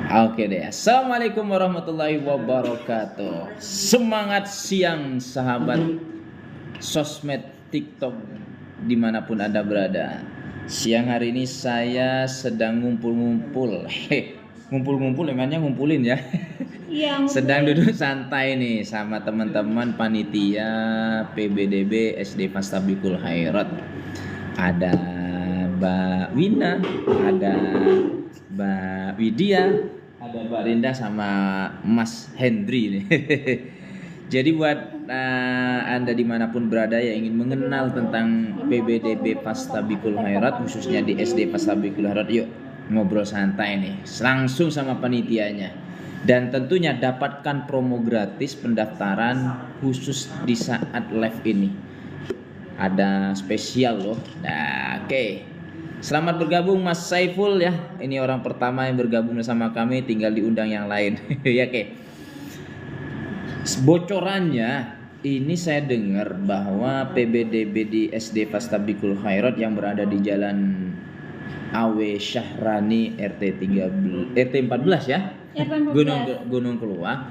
Oke deh, assalamualaikum warahmatullahi wabarakatuh. Semangat siang sahabat sosmed TikTok dimanapun anda berada. Siang hari ini saya sedang ngumpul-ngumpul. Ngumpul-ngumpul emangnya ngumpulin ya? Iya, Sedang duduk santai nih sama teman-teman panitia PBDB SD Fastabikul Khairat. Ada Mbak Wina, ada Mbak Widya, ada Mbak Rinda sama Mas Hendri nih. Jadi buat anda dimanapun berada yang ingin mengenal tentang PBDB Fastabikul Khairat, khususnya di SD Fastabikul Khairat, yuk ngobrol santai nih, langsung sama panitianya. Dan tentunya dapatkan promo gratis pendaftaran khusus di saat live ini. Ada spesial loh. Nah, oke. Selamat bergabung Mas Saiful ya. Ini orang pertama yang bergabung bersama kami, tinggal diundang yang lain. Ya oke. Bocorannya ini saya dengar bahwa PBDB di SD Fastabikul Khairat yang berada di Jalan AW Syahrani RT 14 ya. Gunung Keluar.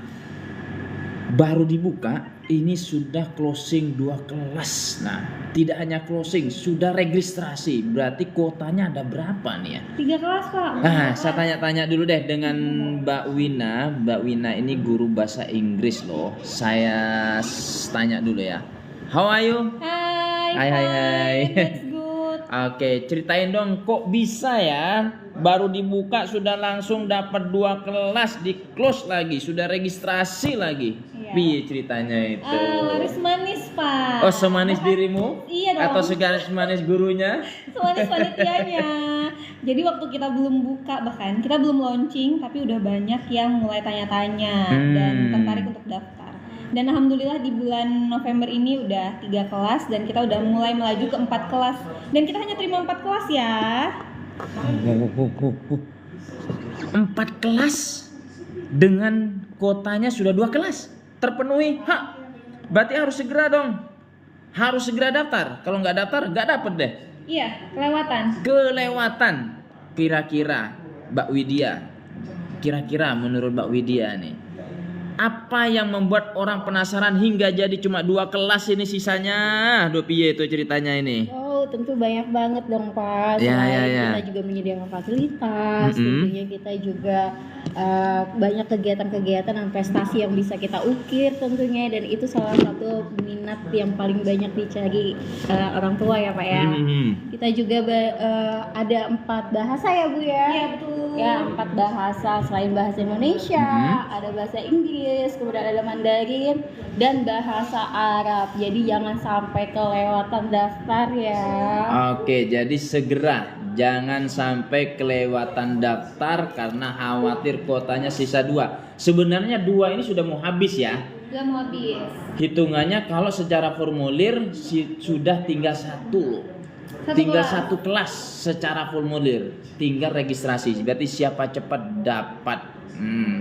Baru dibuka, ini sudah closing 2 kelas. Nah, tidak hanya closing, sudah registrasi. Berarti kuotanya ada berapa nih ya? 3 kelas, Pak. Nah, saya tanya-tanya dulu deh dengan Mbak Wina. Mbak Wina ini guru bahasa Inggris loh. Saya tanya dulu ya. How are you? Hai. That's good. Oke, ceritain dong kok bisa ya? Baru dibuka sudah langsung dapat 2 kelas, di close lagi, sudah registrasi lagi. Iya. Piye ceritanya itu? Harus manis, Pak. Oh, semanis dirimu? Iya dong. Atau semanis gurunya? Semanis panitianya. Jadi waktu kita belum buka, bahkan kita belum launching, tapi udah banyak yang mulai tanya-tanya dan tertarik untuk daftar. Dan alhamdulillah di bulan November ini udah 3 kelas dan kita udah mulai melaju ke 4 kelas. Dan kita hanya terima 4 kelas ya. 4 kelas dengan kuotanya sudah 2 kelas terpenuhi. Berarti harus segera dong. Harus segera daftar. Kalau nggak daftar nggak dapet deh. Iya, Kelewatan. Kira-kira Mbak Widya. Kira-kira menurut Mbak Widya nih, apa yang membuat orang penasaran hingga jadi cuma 2 kelas ini sisanya? Piye itu ceritanya ini? Oh, tentu banyak banget dong, Pak. Ya. Kita juga menyediakan fasilitas, tentunya kita juga banyak kegiatan-kegiatan dan prestasi yang bisa kita ukir tentunya, dan itu salah satu minat yang paling banyak dicari orang tua ya, Pak ya. Kita juga ada 4 bahasa ya, Bu ya. Iya, betul. Ya, 4 bahasa selain bahasa Indonesia, ada bahasa Inggris, kemudian ada Mandarin dan bahasa Arab. Jadi jangan sampai kelewatan daftar ya. Oke, jadi segera jangan sampai kelewatan daftar karena khawatir kuotanya sisa 2. Sebenarnya 2 ini sudah mau habis ya. Udah mau habis. Hitungannya kalau secara formulir sudah tinggal 1 loh. Tinggal 1 kelas secara formulir, tinggal registrasi. Berarti siapa cepat dapat.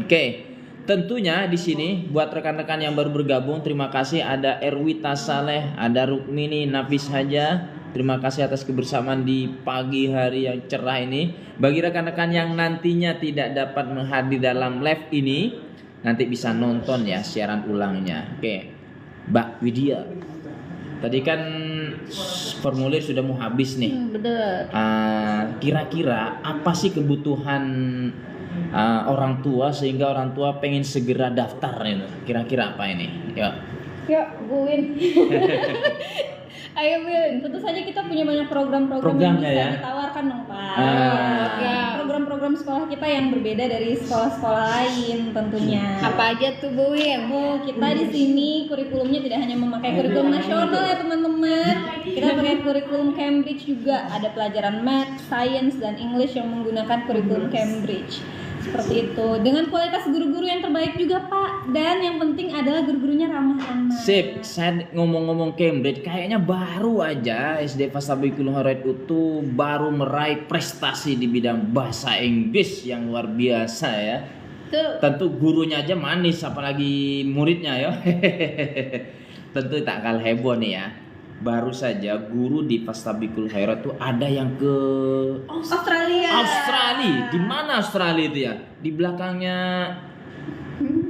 Oke. Tentunya di sini buat rekan-rekan yang baru bergabung, terima kasih ada Erwita Saleh, ada Rukmini Nafis Haja. Terima kasih atas kebersamaan di pagi hari yang cerah ini. Bagi rekan-rekan yang nantinya tidak dapat menghadir dalam live ini, nanti bisa nonton ya siaran ulangnya. Oke. Mbak Widya. Tadi kan formulir sudah mau habis nih. Bener. Kira-kira apa sih kebutuhan orang tua sehingga orang tua pengen segera daftar itu? Kira-kira apa ini? Yuk, Bu Win. Ayo Win, tentu saja kita punya banyak program-program Programnya yang bisa ya? ditawarkan dong, Pak. Ya. Program-program sekolah kita yang berbeda dari sekolah-sekolah lain tentunya. Apa aja tuh, Bu Win? Oh, kita di sini kurikulumnya tidak hanya memakai kurikulum nasional ya teman-teman. Kita pakai kurikulum Cambridge juga. Ada pelajaran Math, Science, dan English yang menggunakan kurikulum Cambridge. Seperti itu. Dengan kualitas guru-guru yang terbaik juga, Pak. Dan yang penting adalah guru-gurunya ramah anak. Sip, saya ngomong-ngomong Cambridge, kayaknya baru aja SD Fastabikul Khairat itu baru meraih prestasi di bidang bahasa Inggris yang luar biasa ya. Tentu gurunya aja manis, apalagi muridnya ya. Tentu tak kalah heboh nih ya. Baru saja guru di Fastabikul Khairat tuh ada yang ke Australia. Di mana Australia itu ya? Di belakangnya,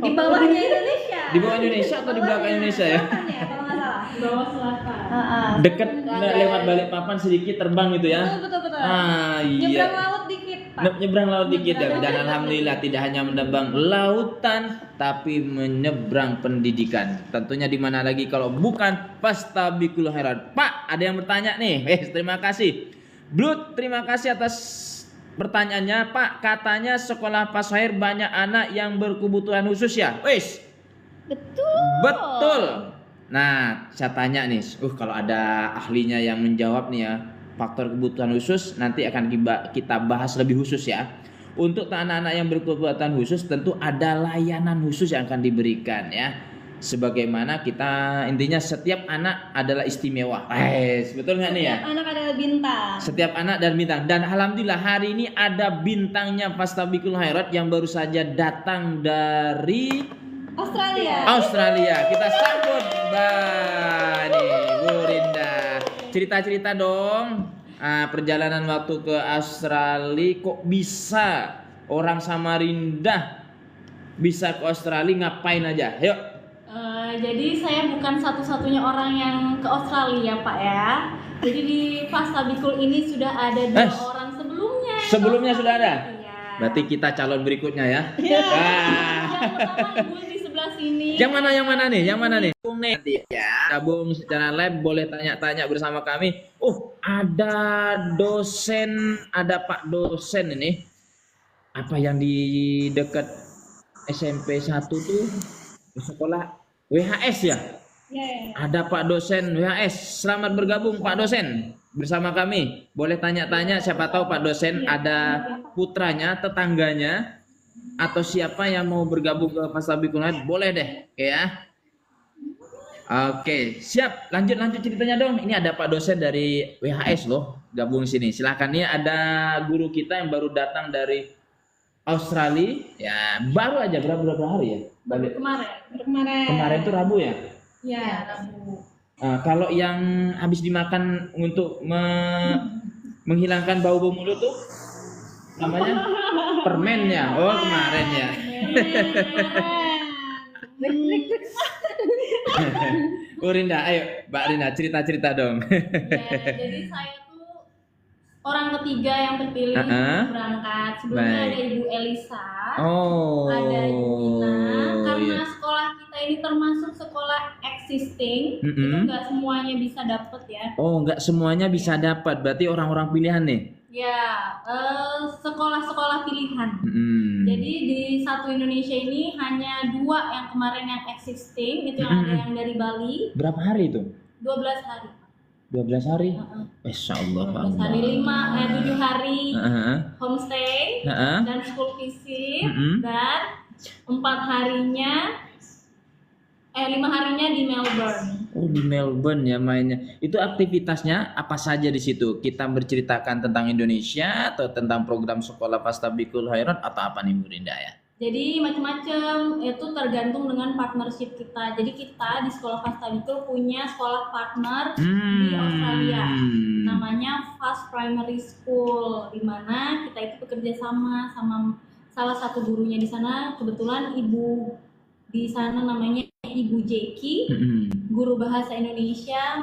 Di bawahnya Indonesia. di bawah Indonesia atau di belakang Indonesia ya? Selatan ya, kalau nggak salah. Di bawah selatan. Deket lewat Balikpapan sedikit terbang gitu ya. Betul. Ah Nyebrang iya. laut dikit, Pak. Nyebrang laut dikit ya. Nyebrang Dan laut alhamdulillah tidak hanya menebang lautan tapi menyeberang pendidikan. Tentunya di mana lagi kalau bukan Fastabiqul Khairat. Pak, ada yang bertanya nih. Terima kasih. Blood, terima kasih atas pertanyaannya. Pak, katanya sekolah Pashair banyak anak yang berkebutuhan khusus ya? Wis. Betul. Nah, saya tanya nih, kalau ada ahlinya yang menjawab nih ya, faktor kebutuhan khusus nanti akan kita bahas lebih khusus ya. Untuk anak-anak yang berkebutuhan khusus tentu ada layanan khusus yang akan diberikan ya. Sebagaimana kita intinya setiap anak adalah istimewa. Betul nggak nih ya? Setiap anak adalah bintang. Setiap anak dan bintang. Dan alhamdulillah hari ini ada bintangnya Fastabiqul Khairat yang baru saja datang dari Australia. Kita sambut Mbak nih, Bu Rinda. Cerita-cerita dong. Perjalanan waktu ke Australia kok bisa orang Samarinda bisa ke Australia ngapain aja? Yuk. Jadi saya bukan satu-satunya orang yang ke Australia, Pak ya. Jadi di Fastabiqul ini sudah ada 2 orang sebelumnya. Sebelumnya sudah ada? Iya. Berarti kita calon berikutnya ya. Yang pertama Ibu di sebelah sini. Yang mana nih? Nanti ya. Gabung secara live, boleh tanya-tanya bersama kami. Ada dosen, ada Pak dosen ini. Apa yang di dekat SMP 1 tuh sekolah WHS ya? Ada Pak dosen WHS. Selamat bergabung Pak dosen bersama kami. Boleh tanya-tanya, siapa tahu Pak dosen ada putranya, tetangganya, atau siapa yang mau bergabung ke Fastabiqul Khairat, boleh deh ya. Oke, siap. Lanjut ceritanya dong. Ini ada Pak dosen dari WHS loh, gabung sini. Silakan. Nih ada guru kita yang baru datang dari Australia. Ya, baru aja berapa hari ya? Balik. Kemarin tuh Rabu ya? Ya, Rabu. Kalau yang habis dimakan untuk menghilangkan bau-bau mulut tuh namanya permennya. Oh, kemarin ya. Rinda, ayo Mbak Rinda cerita-cerita dong. Jadi saya tuh orang ketiga yang terpilih untuk berangkat. Sebelumnya ada Ibu Elisa, ada Ibu Ina. Karena sekolah kita ini termasuk sekolah existing, itu nggak semuanya bisa dapet ya. Nggak semuanya bisa dapat. Berarti orang-orang pilihan nih. Ya, sekolah-sekolah pilihan. Jadi di satu Indonesia ini hanya 2 yang kemarin yang existing, itu yang ada yang dari Bali. Berapa hari itu? 12 hari. 12 hari? Insya Allah Pak. 12 hari, 7 hari homestay dan school visit, dan 5 harinya di Melbourne. Di Melbourne ya mainnya. Itu aktivitasnya apa saja di situ? Kita berceritakan tentang Indonesia atau tentang program sekolah Fastabiqul Khairat atau apa nih Bu Rinda ya? Jadi macam-macam, itu tergantung dengan partnership kita. Jadi kita di sekolah Fastabiqul punya sekolah partner di Australia, namanya Fast Primary School, di mana kita itu bekerja sama salah satu gurunya di sana. Kebetulan ibu di sana namanya Ibu Jeki, guru bahasa Indonesia.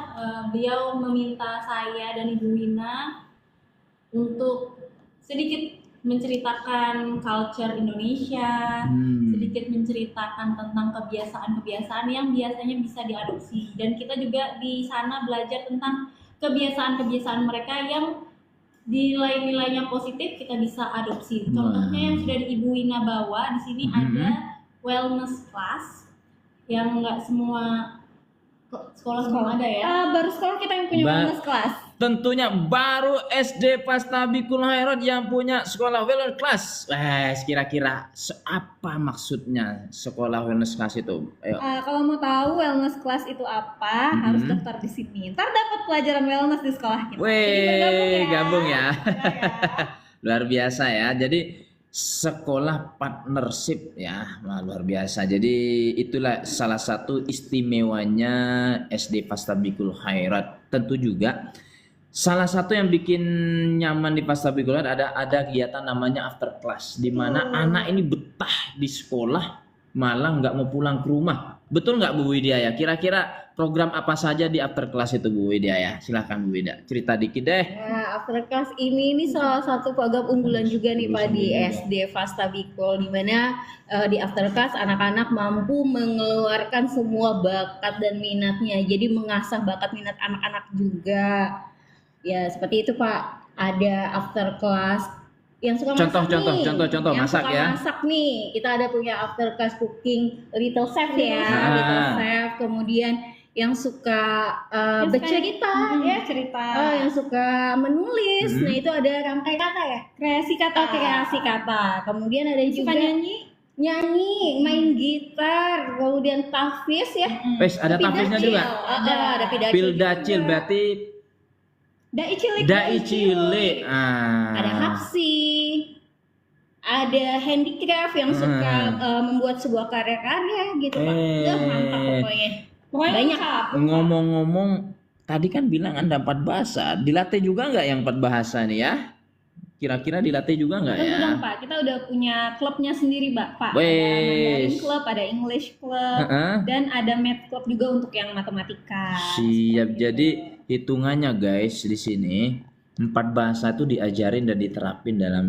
Beliau meminta saya dan Ibu Wina untuk sedikit menceritakan culture Indonesia, sedikit menceritakan tentang kebiasaan-kebiasaan yang biasanya bisa diadopsi. Dan kita juga di sana belajar tentang kebiasaan-kebiasaan mereka yang nilai-nilainya positif kita bisa adopsi. Contohnya yang sudah Ibu Wina bawa di sini ada wellness class yang nggak semua sekolah ada ya. Baru sekolah kita yang punya wellness class. Tentunya baru SD Fastabiqul Khairat yang punya sekolah wellness class. Kira-kira apa maksudnya sekolah wellness class itu? Ayo. Kalau mau tahu wellness class itu apa, harus daftar di sini. Ntar dapat pelajaran wellness di sekolah kita. Gabung ya. Luar biasa ya. Jadi sekolah partnership ya, luar biasa. Jadi itulah salah satu istimewanya SD Fastabiqul Khairat. Tentu juga Salah satu yang bikin nyaman di Pastabikul ada kegiatan namanya after class, di mana anak ini betah di sekolah malah nggak mau pulang ke rumah. Betul nggak Bu Widya ya? Kira-kira program apa saja di after class itu Bu Widya ya? Silahkan Bu Widya, cerita dikit deh. Nah, after class ini salah satu program unggulan juga nih Pak di SD Fastabikul, di mana di after class anak-anak mampu mengeluarkan semua bakat dan minatnya. Jadi mengasah bakat minat anak-anak juga. Ya, seperti itu Pak. Ada after class yang suka masak nih. Contoh yang masak suka ya. masak nih. Kita ada punya after class cooking Little Chef ya. Little Chef. Kemudian yang suka baca kita ya, cerita, yang suka menulis. Nah, itu ada rangkai kata ya. kreasi kata, Kreasi kata. Kemudian ada suka juga nyanyi, main gitar, kemudian tahfiz ya. Pes, ada tahfiznya juga. Ada pidacil. Pildacil juga. berarti dai cilik, dai cilik. Ada hapsi, ada handicraft yang suka membuat sebuah karya-karya gitu Pak. Mantap pokoknya. Pokoknya Banyak. lengkap. Ngomong-ngomong, tadi kan bilang ada 4 bahasa. Dilatih juga nggak yang 4 bahasa nih ya? Kira-kira dilatih juga nggak ya? Udah Pak, kita udah punya klubnya sendiri Pak. Wes. Ada Mandarin Club, ada English Club, dan ada Math Club juga untuk yang matematika. Siap. Jadi hitungannya guys di sini 4 bahasa itu diajarin dan diterapin dalam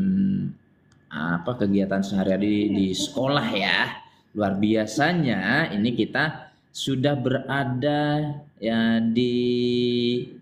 kegiatan sehari-hari di sekolah ya. Luar biasanya ini kita sudah berada ya di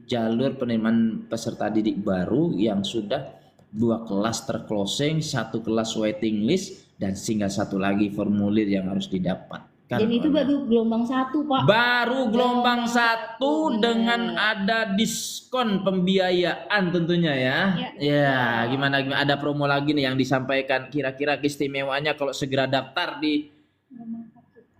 jalur penerimaan peserta didik baru yang sudah 2 kelas terclosing, 1 kelas waiting list, dan tinggal 1 lagi formulir yang harus didapatkan. Dan itu baru gelombang 1 Pak. Baru gelombang 1 dengan ada diskon pembiayaan tentunya ya. Ya, gimana ada promo lagi nih yang disampaikan, kira-kira keistimewaannya kalau segera daftar di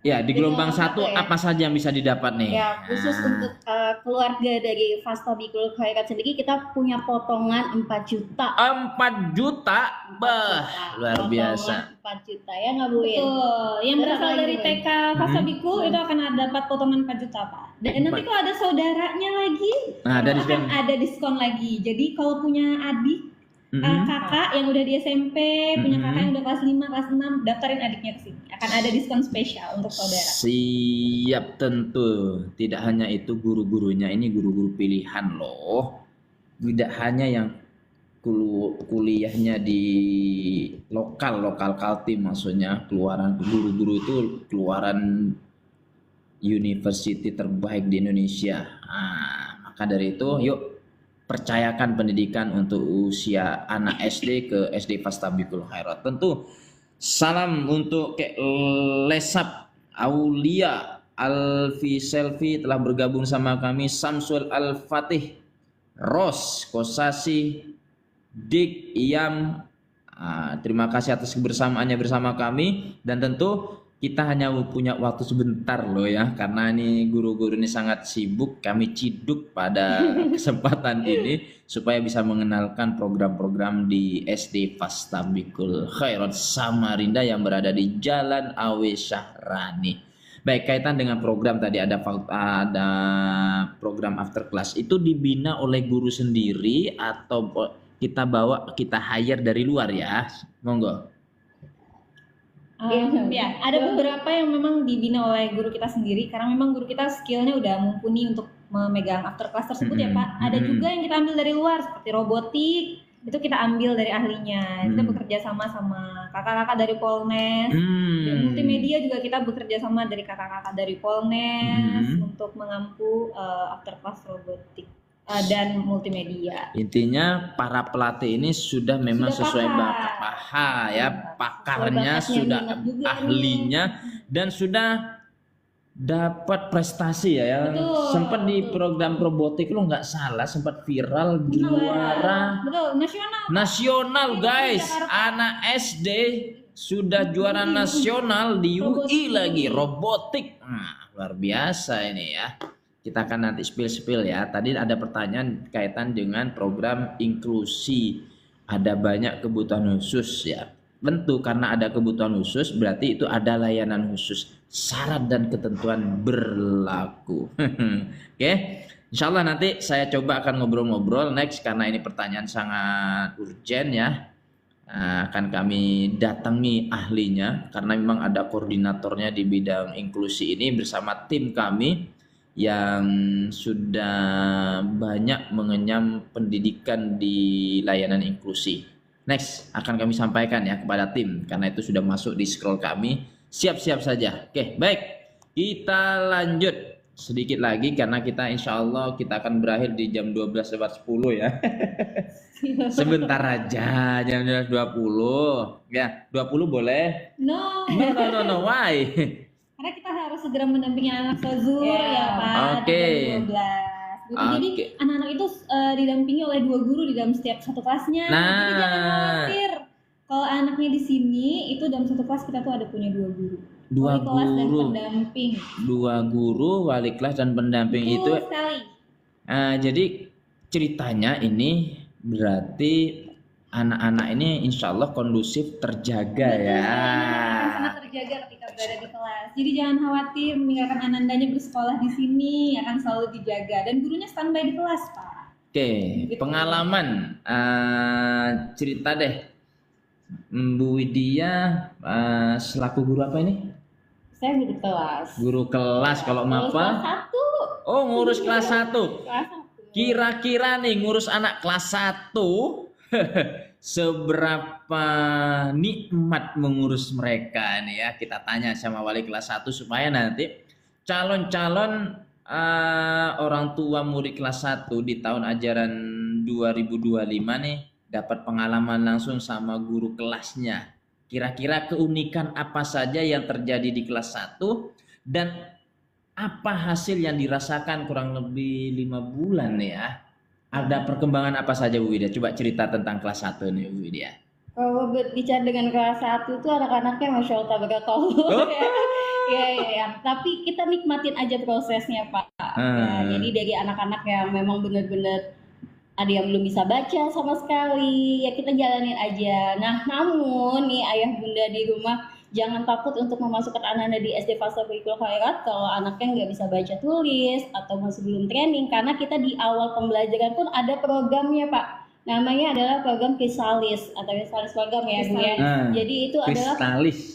gelombang 1 apa saja yang bisa didapat nih? Ya, khusus untuk keluarga dari Fastabikul Khairat sendiri kita punya potongan 4 juta. 4 juta? Bah, luar biasa. 4 juta ya nggak Bu Win? Betul. Yang berasal dari TK Fastabikul itu akan dapat potongan 4 juta Pak. Dan nanti kalau ada saudaranya lagi, ada diskon lagi. Jadi kalau punya adik, kakak yang udah di SMP, punya kakak yang udah kelas 5, kelas 6, daftarin adiknya ke sini. Akan ada diskon spesial untuk saudara. Siap, tentu. Tidak hanya itu, guru-gurunya ini guru-guru pilihan loh. Tidak hanya yang kuliahnya di lokal Kaltim, maksudnya keluaran guru-guru itu keluaran university terbaik di Indonesia. Maka dari itu yuk percayakan pendidikan untuk usia anak SD ke SD Fastabikul Khairat. Tentu salam untuk Lesap Aulia Alfi Selvi telah bergabung sama kami, Samsul Al-Fatih, Ros Kosasi, Dik Iam. Terima kasih atas kebersamaannya bersama kami, dan tentu kita hanya punya waktu sebentar loh ya, karena ini guru-guru ini sangat sibuk. Kami ciduk pada kesempatan ini supaya bisa mengenalkan program-program di SD Fastabikul Khairat Samarinda yang berada di Jalan Awe Syahrani. Baik, kaitan dengan program tadi ada program after class itu dibina oleh guru sendiri atau kita hire dari luar ya? Monggo. Ada beberapa yang memang dibina oleh guru kita sendiri karena memang guru kita skillnya udah mumpuni untuk memegang after class tersebut ya Pak. Ada juga yang kita ambil dari luar seperti robotik, itu kita ambil dari ahlinya. Kita bekerja sama kakak-kakak dari Polnes. Dan multimedia juga kita bekerja sama dari kakak-kakak dari Polnes untuk mengampu after class robotik dan multimedia. Intinya para pelatih ini sudah memang sesuai bakat pakarnya, sudah ahlinya dan sudah dapat prestasi ya. Sempat di program robotik lo nggak salah, sempat viral juara. Betul, nasional guys. Anak SD sudah juara nasional di UI lagi robotik. Luar biasa ini ya. Kita akan nanti spill ya. Tadi ada pertanyaan kaitan dengan program inklusi. Ada banyak kebutuhan khusus ya. Tentu karena ada kebutuhan khusus berarti itu ada layanan khusus. Syarat dan ketentuan berlaku. Oke. Insya Allah nanti saya coba akan ngobrol-ngobrol next karena ini pertanyaan sangat urgent ya. Akan kami datangi ahlinya karena memang ada koordinatornya di bidang inklusi ini bersama tim kami yang sudah banyak mengenyam pendidikan di layanan inklusi. Next akan kami sampaikan ya kepada tim karena itu sudah masuk di scroll kami. Siap-siap saja. Oke, baik. Kita lanjut sedikit lagi karena kita insya Allah kita akan berakhir di jam 12:10 ya. Sebentar aja jam 12:20 ya, 20 boleh? No. No, why? Karena kita harus segera mendampingi anak zuhur ya Pak. Oke. Jam 12. Jadi anak-anak itu didampingi oleh 2 guru di dalam setiap satu kelasnya. Jadi jangan khawatir. Kalau anaknya di sini itu dalam satu kelas kita tuh ada punya 2 guru. 2 wali kelas dan guru. pendamping. 2 guru, wali kelas dan pendamping. Betul itu. sekali. Jadi ceritanya ini berarti anak-anak ini insya Allah kondusif terjaga ya. Sangat terjaga ketika berada di kelas. Jadi jangan khawatir meninggalkan anandanya bersekolah di sini, akan selalu dijaga dan gurunya standby di kelas Pak. Oke, Gitu. pengalaman cerita deh Bu Widya selaku guru apa ini? Saya guru kelas. Guru kelas kalau Kelas MAPA. 1. Oh, ngurus kelas 1. Kelas 1. Kira-kira nih ngurus anak kelas 1 seberapa nikmat mengurus mereka nih ya. Kita tanya sama wali kelas 1 supaya nanti calon-calon orang tua murid kelas 1 di tahun ajaran 2025 nih dapat pengalaman langsung sama guru kelasnya. Kira-kira keunikan apa saja yang terjadi di kelas 1 dan apa hasil yang dirasakan kurang lebih 5 bulan ya. Ada perkembangan apa saja Bu Widya? Coba cerita tentang kelas 1 nih Bu Widya. Kalau berbicara dengan kelas 1 tuh anak-anaknya Masya Allah tabarakallah. Oh. Ya. Tapi kita nikmatin aja prosesnya Pak. Ya, jadi dari anak-anak yang memang benar-benar ada yang belum bisa baca sama sekali, ya kita jalanin aja. Nah, namun nih ayah bunda di rumah jangan takut untuk memasukkan anak-anak di SD Fastabikul Khairat kalau anaknya nggak bisa baca tulis atau masih belum training, karena kita di awal pembelajaran pun ada programnya Pak. Namanya adalah program Krisalis atau Krisalis program ya Bu ya. Jadi itu adalah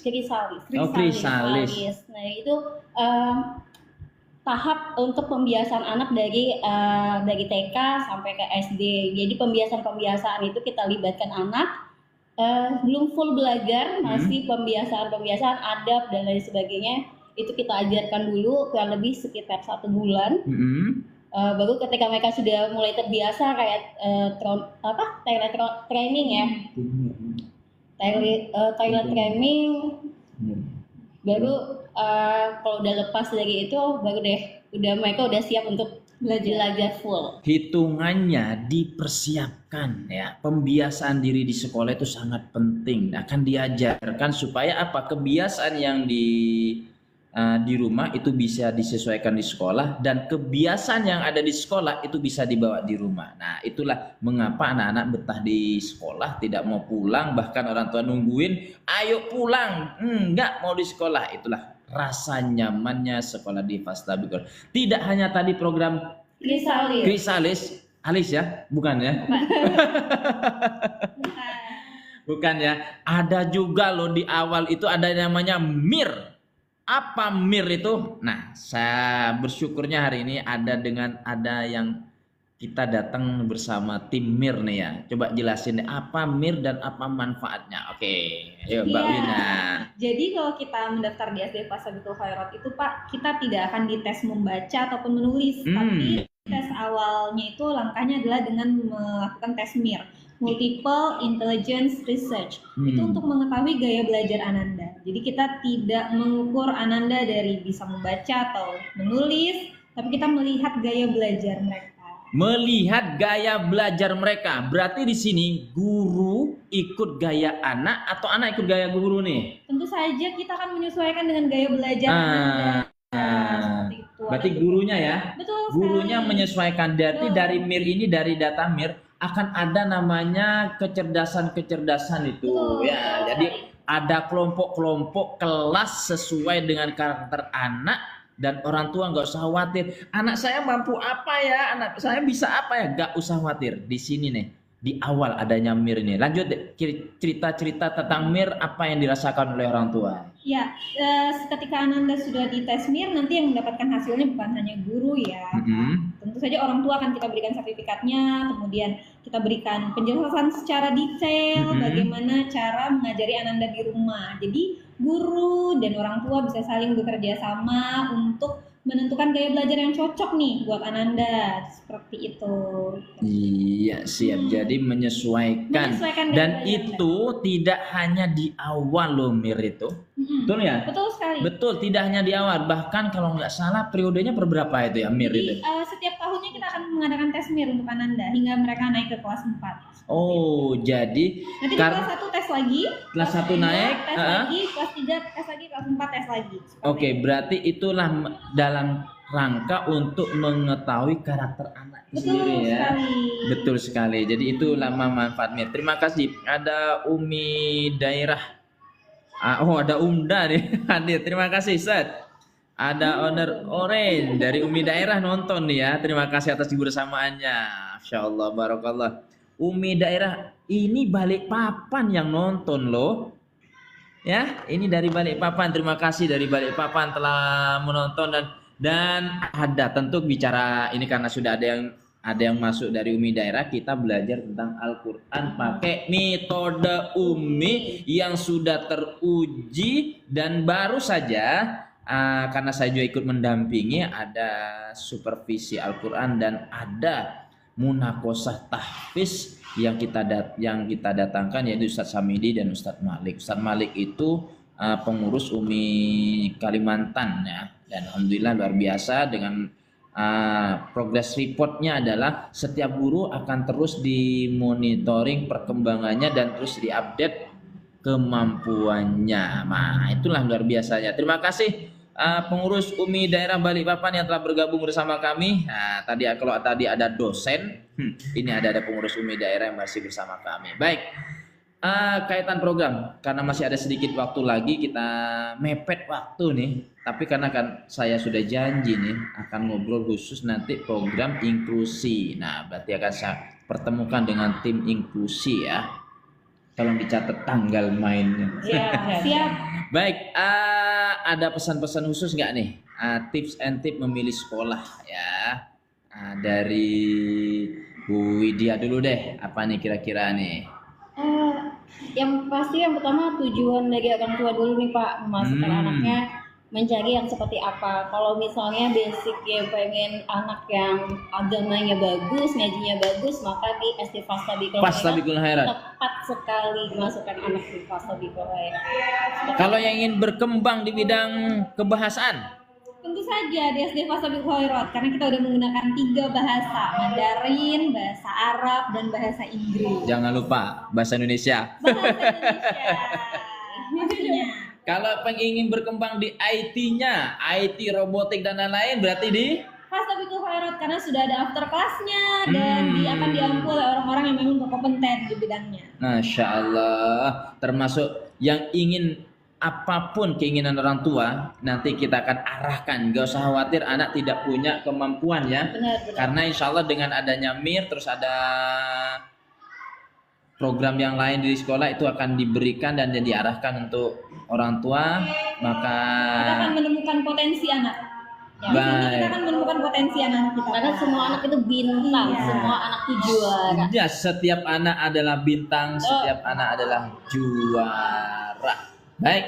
Krisalis. Oh, Krisalis. Nah, itu tahap untuk pembiasaan anak dari TK sampai ke SD. Jadi pembiasaan itu kita libatkan anak belum full belajar, masih pembiasaan adab dan lain sebagainya. Itu kita ajarkan dulu kurang lebih sekitar 1 bulan. Baru ketika mereka sudah mulai terbiasa kayak toilet training ya. Toilet training baru kalau udah lepas dari itu baru mereka udah siap untuk belajar full. Hitungannya dipersiapkan ya. Pembiasaan diri di sekolah itu sangat penting. Akan diajarkan supaya apa? Kebiasaan yang di rumah itu bisa disesuaikan di sekolah dan kebiasaan yang ada di sekolah itu bisa dibawa di rumah. Nah, itulah mengapa anak-anak betah di sekolah, tidak mau pulang, bahkan orang tua nungguin, "Ayo pulang." Enggak mau di sekolah. Itulah rasa nyamannya sekolah di Fastabikul. Tidak hanya tadi program Krisalis, Alis ya? Bukan ya? Bukan ya. Ada juga loh di awal itu ada namanya MIR. Apa MIR itu? Nah, saya bersyukurnya hari ini ada yang kita datang bersama tim MIR nih ya. Coba jelasin deh apa MIR dan apa manfaatnya. Oke, ayo Mbak Wina. Jadi kalau kita mendaftar di SD Fastabikul Khairat itu Pak, kita tidak akan dites membaca ataupun menulis, tapi tes awalnya itu langkahnya adalah dengan melakukan tes MIR, Multiple Intelligence Research. Itu untuk mengetahui gaya belajar Ananda. Jadi kita tidak mengukur Ananda dari bisa membaca atau menulis, tapi kita melihat gaya belajar mereka. Melihat gaya belajar mereka. Berarti di sini guru ikut gaya anak atau anak ikut gaya guru nih? Tentu saja kita akan menyesuaikan dengan gaya belajar Ananda. Seperti itu. Berarti gurunya ya? Betul Gurunya sekali. menyesuaikan. Berarti dari MIR ini, dari data MIR akan ada namanya kecerdasan itu. Betul, Ya, jadi ada kelompok-kelompok kelas sesuai dengan karakter anak dan orang tua nggak usah khawatir. Anak saya mampu apa ya? Anak saya bisa apa ya? Nggak usah khawatir. Di sini nih, di awal adanya MIR ini. Lanjut deh, cerita-cerita tentang MIR apa yang dirasakan oleh orang tua. Ya, ketika Ananda sudah dites MIR, nanti yang mendapatkan hasilnya bukan hanya guru ya. Tentu saja orang tua akan kita berikan sertifikatnya, kemudian kita berikan penjelasan secara detail bagaimana cara mengajari Ananda di rumah. Jadi guru dan orang tua bisa saling bekerja sama untuk menentukan gaya belajar yang cocok nih buat Ananda, seperti itu. Iya, siap. Jadi menyesuaikan Menyesuaikan dan gaya itu tidak hanya di awal loh MIR itu. Betul ya? Betul sekali. Betul, tidak hanya di awal. Bahkan kalau nggak salah periodenya per berapa itu ya MIR itu? Jadi setiap tahunnya kita akan mengadakan tes MIR untuk Ananda hingga mereka naik ke kelas 4. Oh, jadi Nanti di kelas 1 tes lagi, kelas 1 2 naik, tes lagi, kelas 3 tes lagi, kelas 4 tes lagi. Oke, berarti itulah dalam rangka untuk mengetahui karakter anak itu Betul sendiri ya. sekali. Betul sekali. Jadi itulah manfaat MIR. Terima kasih. Ada Umi Daerah. Oh, ada Umda nih hadir. Terima kasih, Ustaz. Ada owner Orange dari Umi Daerah nonton nih ya. Terima kasih atas kebersamaannya. Masya Allah, barakallah. Umi Daerah ini Balikpapan yang nonton loh. Ya, ini dari Balikpapan. Terima kasih dari Balikpapan telah menonton dan ada tentu bicara ini karena sudah ada yang masuk dari Umi Daerah, kita belajar tentang Al-Qur'an pakai metode Umi yang sudah teruji dan baru saja karena saya juga ikut mendampingi ada supervisi Al-Qur'an dan ada munakosah tahfiz yang kita datangkan yaitu Ustadz Samidi dan Ustadz Malik. Ustadz Malik itu pengurus Umi Kalimantan ya, dan alhamdulillah luar biasa dengan progress reportnya adalah setiap guru akan terus dimonitoring perkembangannya dan terus diupdate kemampuannya. Nah, itulah luar biasanya. Terima kasih pengurus Umi Daerah Balikpapan yang telah bergabung bersama kami. Nah, kalau tadi ada dosen, ini ada pengurus Umi Daerah yang masih bersama kami. Baik, kaitan program, karena masih ada sedikit waktu lagi, kita mepet waktu nih. Tapi karena kan saya sudah janji nih akan ngobrol khusus nanti program inklusi. Nah, berarti akan saya pertemukan dengan tim inklusi ya. Tolong dicatat tanggal mainnya. Ya, siap. Baik, ada pesan-pesan khusus nggak nih? Tips and tip memilih sekolah ya. Dari Bu Widya dulu deh. Apa nih kira-kira nih? Yang pasti yang pertama tujuan dari orang tua dulu nih Pak, memasukkan anaknya mencari yang seperti apa. Kalau misalnya basic ya pengen anak yang agamanya bagus, ngajinya bagus, maka di SD Fastabikul Khairat tepat sekali masukkan anak di Fastabikul Khairat. Kalau yang ingin berkembang di bidang kebahasaan, Tentu saja di SD Fastabikul Khairat karena kita udah menggunakan 3 bahasa, Mandarin, bahasa Arab, dan bahasa Inggris. jangan lupa bahasa Indonesia. Bahasa Indonesia. Pastinya. Kalau ingin berkembang di IT-nya, IT, robotik dan lain-lain, berarti di Fastabikul Khairat karena sudah ada after kelasnya dan akan diampu oleh orang-orang yang memang berkompeten di bidangnya. Masya Allah, termasuk yang ingin apapun keinginan orang tua, nanti kita akan arahkan. Gak usah khawatir anak tidak punya kemampuan ya. Benar. Karena insya Allah dengan adanya MIR, terus ada program yang lain di sekolah itu akan diberikan dan diarahkan untuk orang tua, maka Kita akan menemukan potensi anak. Ya, di sini kita akan menemukan potensi anak kita. Karena semua anak itu bintang, Iya. semua anak itu juara. ya, setiap anak adalah bintang, setiap anak adalah juara. Baik,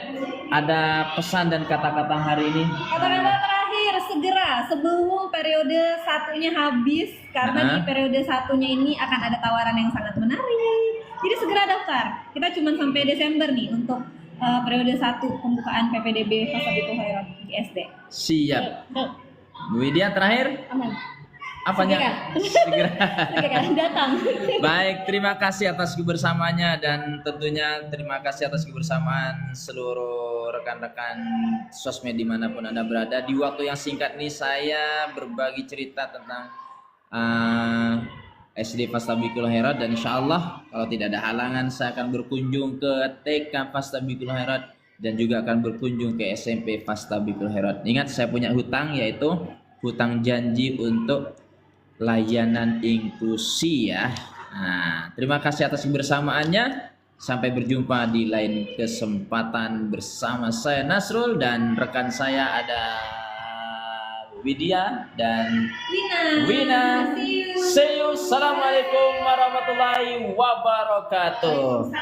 ada pesan dan kata-kata hari ini. Kata-kata terakhir, segera sebelum periode satunya habis, karena di periode satunya ini akan ada tawaran yang sangat menarik. Jadi segera daftar. Kita cuma sampai Desember nih untuk periode 1 pembukaan PPDB Fastabikul Khairat di SD. Siap. Bu Widya terakhir, Aman. apanya? Segera. Segera datang. Baik, terima kasih atas kebersamaannya dan tentunya terima kasih atas kebersamaan seluruh rekan-rekan sosmed dimanapun Anda berada. Di waktu yang singkat ini saya berbagi cerita tentang SD Fastabikul Khairat dan insya Allah kalau tidak ada halangan saya akan berkunjung ke TK Fastabikul Khairat dan juga akan berkunjung ke SMP Fastabikul Khairat. Ingat, saya punya hutang, yaitu hutang janji untuk layanan inklusi ya. Nah, terima kasih atas kebersamaannya. Sampai berjumpa di lain kesempatan bersama saya Nasrul dan rekan saya ada Widya dan Wina. See you. Assalamualaikum warahmatullahi wabarakatuh.